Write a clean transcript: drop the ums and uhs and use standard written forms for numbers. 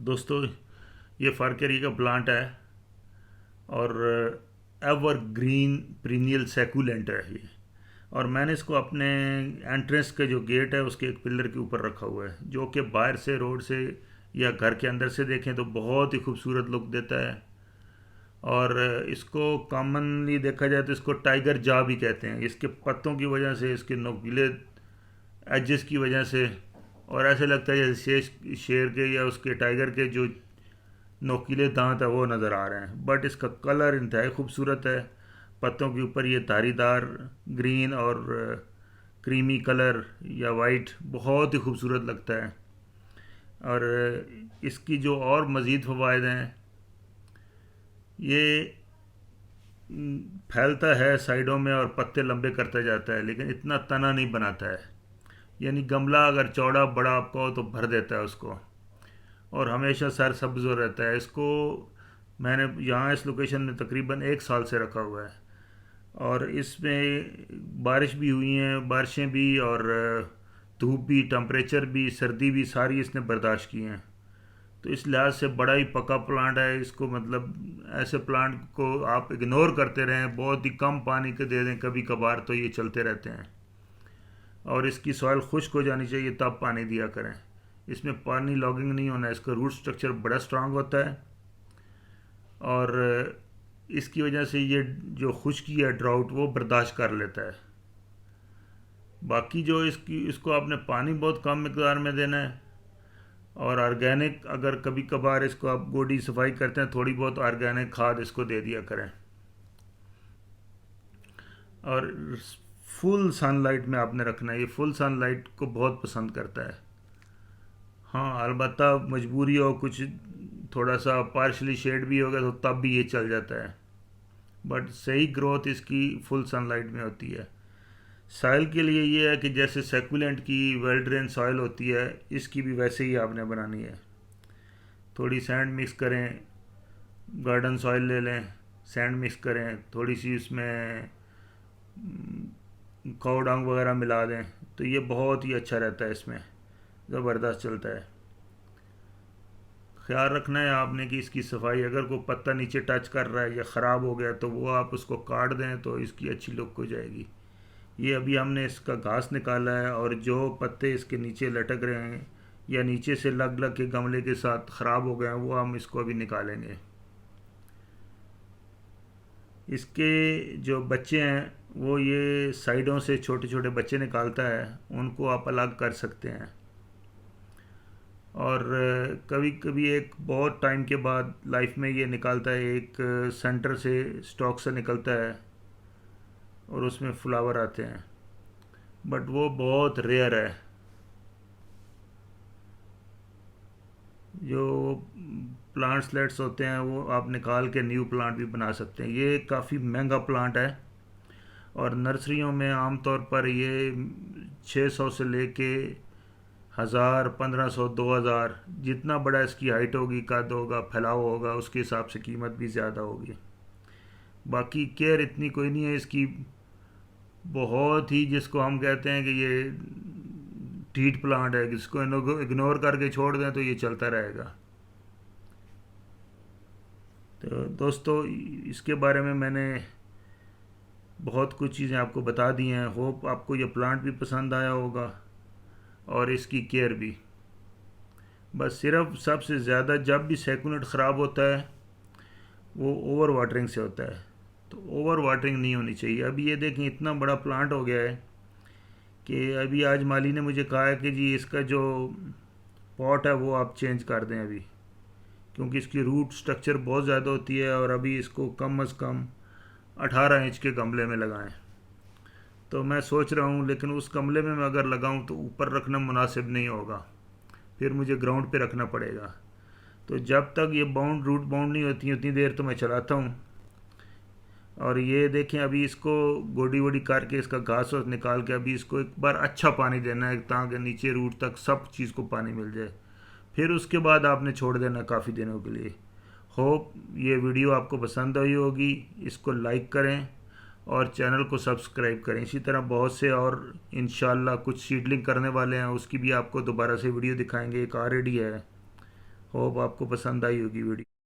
दोस्तों, ये फारकेरी का प्लांट है और एवर ग्रीन पीनियल सैकुलेंट है ये। और मैंने इसको अपने एंट्रेंस के जो गेट है उसके एक पिलर के ऊपर रखा हुआ है, जो कि बाहर से रोड से या घर के अंदर से देखें तो बहुत ही खूबसूरत लुक देता है। और इसको कॉमनली देखा जाए तो इसको टाइगर जा भी कहते हैं, इसके पत्तों की वजह से, इसके नोकीले एजेस की वजह से। और ऐसे लगता है जैसे शेर के या उसके टाइगर के जो नोकीले दांत है वो नज़र आ रहे हैं। बट इसका कलर इंतहाई खूबसूरत है। पत्तों के ऊपर ये धारीदार ग्रीन और क्रीमी कलर या वाइट बहुत ही खूबसूरत लगता है। और इसकी जो और मज़ीद फ़वाइद हैं, ये फैलता है साइडों में और पत्ते लंबे करता जाता है, लेकिन इतना तना नहीं बनाता है। यानी गमला अगर चौड़ा बड़ा आपका हो तो भर देता है उसको, और हमेशा सर सब्ज हो रहता है। इसको मैंने यहाँ इस लोकेशन में तकरीबन 1 साल से रखा हुआ है। और इसमें बारिश भी हुई हैं, बारिशें भी, और धूप भी, टेम्परेचर भी, सर्दी भी, सारी इसने बर्दाश्त की हैं। तो इस लिहाज से बड़ा ही पक्का प्लांट है। इसको मतलब ऐसे प्लांट को आप इग्नोर करते रहें, बहुत ही कम पानी के दे दें कभी कभार, तो ये चलते रहते हैं। और इसकी सॉइल खुश्क हो जानी चाहिए तब पानी दिया करें। इसमें पानी लॉगिंग नहीं होना है। इसका रूट स्ट्रक्चर बड़ा स्ट्रांग होता है, और इसकी वजह से ये जो खुश्की है, ड्राउट, वो बर्दाश्त कर लेता है। बाकी जो इसको आपने पानी बहुत कम मकदार में देना है। और ऑर्गेनिक, अगर कभी कभार इसको आप गोडी सफाई करते हैं, थोड़ी बहुत ऑर्गेनिक खाद इसको दे दिया करें। और फुल सनलाइट में आपने रखना है। ये फुल सनलाइट को बहुत पसंद करता है। हाँ, अलबत्ता मजबूरी हो, कुछ थोड़ा सा पार्शली शेड भी होगा तो तब भी ये चल जाता है। बट सही ग्रोथ इसकी फुल सनलाइट में होती है। सॉइल के लिए ये है कि जैसे सेकुलेंट की वेल ड्रेन सॉइल होती है, इसकी भी वैसे ही आपने बनानी है। थोड़ी सैंड मिक्स करें, गार्डन सॉइल ले लें, सैंड मिक्स करें, थोड़ी सी उसमें काऊ डंग वगैरह मिला दें, तो ये बहुत ही अच्छा रहता है, इसमें ज़बरदस्त चलता है। ख्याल रखना है आपने कि इसकी सफाई, अगर कोई पत्ता नीचे टच कर रहा है या ख़राब हो गया तो वो आप उसको काट दें तो इसकी अच्छी लुक हो जाएगी। ये अभी हमने इसका घास निकाला है, और जो पत्ते इसके नीचे लटक रहे हैं या नीचे से लग लग के गमले के साथ ख़राब हो गए हैं, वो हम इसको अभी निकालेंगे। इसके जो बच्चे हैं वो ये साइडों से छोटे छोटे बच्चे निकालता है, उनको आप अलग कर सकते हैं। और कभी कभी एक बहुत टाइम के बाद लाइफ में ये निकालता है, एक सेंटर से स्टॉक से निकलता है और उसमें फ्लावर आते हैं, बट वो बहुत रेयर है। जो प्लांट स्लेट्स होते हैं वो आप निकाल के न्यू प्लांट भी बना सकते हैं। ये काफ़ी महंगा प्लांट है, और नर्सरियों में आमतौर पर ये 600 से लेके 1000, 1500, 2000, जितना बड़ा इसकी हाइट होगी, कद होगा, फैलाव होगा, उसके हिसाब से कीमत भी ज़्यादा होगी। बाकी केयर इतनी कोई नहीं है इसकी। बहुत ही, जिसको हम कहते हैं कि ये ढीठ प्लांट है, जिसको इग्नोर करके छोड़ दें तो ये चलता रहेगा। तो दोस्तों, इसके बारे में मैंने बहुत कुछ चीज़ें आपको बता दी हैं। होप आपको ये प्लांट भी पसंद आया होगा, और इसकी केयर भी। बस सिर्फ सबसे ज़्यादा जब भी सैकुलेंट ख़राब होता है वो ओवर वाटरिंग से होता है। तो ओवर वाटरिंग नहीं होनी चाहिए। अभी ये देखें, इतना बड़ा प्लांट हो गया है कि अभी आज माली ने मुझे कहा है कि जी इसका जो पॉट है वो आप चेंज कर दें अभी, क्योंकि इसकी रूट स्ट्रक्चर बहुत ज़्यादा होती है, और अभी इसको कम अज़ कम 18 इंच के गमले में लगाएं। तो मैं सोच रहा हूँ, लेकिन उस गमले में मैं अगर लगाऊँ तो ऊपर रखना मुनासिब नहीं होगा, फिर मुझे ग्राउंड पे रखना पड़ेगा। तो जब तक ये रूट बाउंड नहीं होती उतनी देर तो मैं चलाता हूँ। और ये देखें, अभी इसको गोडी वोडी करके इसका घास वास निकाल के अभी इसको एक बार अच्छा पानी देना है, ताकि नीचे रूट तक सब चीज़ को पानी मिल जाए। फिर उसके बाद आपने छोड़ देना काफ़ी दिनों के लिए। होप ये वीडियो आपको पसंद आई होगी। इसको लाइक करें और चैनल को सब्सक्राइब करें। इसी तरह बहुत से और इंशाल्लाह कुछ सीडलिंग करने वाले हैं, उसकी भी आपको दोबारा से वीडियो दिखाएंगे। एक ऑलरेडी है। होप आपको पसंद आई होगी वीडियो।